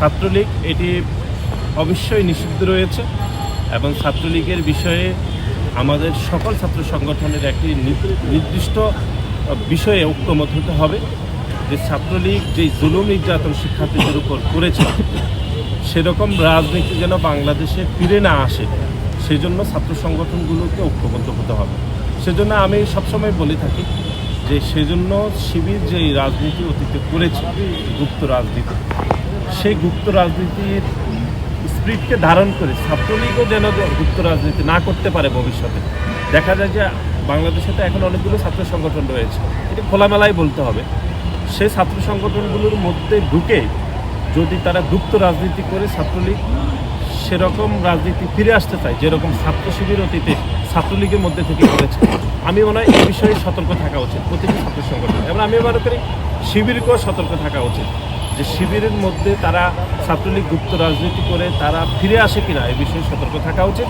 ছাত্রলীগ এটি অবশ্যই নিষিদ্ধ রয়েছে এবং ছাত্রলীগের বিষয়ে আমাদের সকল ছাত্র সংগঠনের একটি নির্দিষ্ট বিষয়ে ঐক্যমত হতে হবে যে ছাত্রলীগ যেই জুলুম নির্যাতন শিক্ষার্থীদের উপর করেছে সেরকম রাজনীতি যেন বাংলাদেশে ফিরে না আসে সেজন্য ছাত্র সংগঠনগুলোকে ঐক্যবদ্ধ হতে হবে। সেজন্য আমি সবসময় বলে থাকি যে সেজন্য শিবির যেই রাজনীতি অতীতে করেছে গুপ্ত রাজনীতি, সেই গুপ্ত রাজনীতির স্পিরিটকে ধারণ করে ছাত্রলীগও যেন গুপ্ত রাজনীতি না করতে পারে ভবিষ্যতে। দেখা যায় যে বাংলাদেশে তো এখন অনেকগুলো ছাত্র সংগঠন রয়েছে, এটি খোলামেলায় বলতে হবে। সেই ছাত্র সংগঠনগুলোর মধ্যে ঢুকে যদি তারা গুপ্ত রাজনীতি করে ছাত্রলীগ সেরকম রাজনীতি ফিরে আসতে চায় যেরকম ছাত্র শিবির অতীতে ছাত্রলীগের মধ্যে থেকে করেছে, আমি মনে হয় এই বিষয়ে সতর্ক থাকা উচিত প্রতিটি ছাত্র সংগঠন। এবং আমি মনে করি শিবিরকেও সতর্ক থাকা উচিত যে শিবিরের মধ্যে তারা ছাত্রলীগ গুপ্ত রাজনীতি করে তারা ফিরে আসে কিনা এই বিষয়ে সতর্ক থাকা উচিত।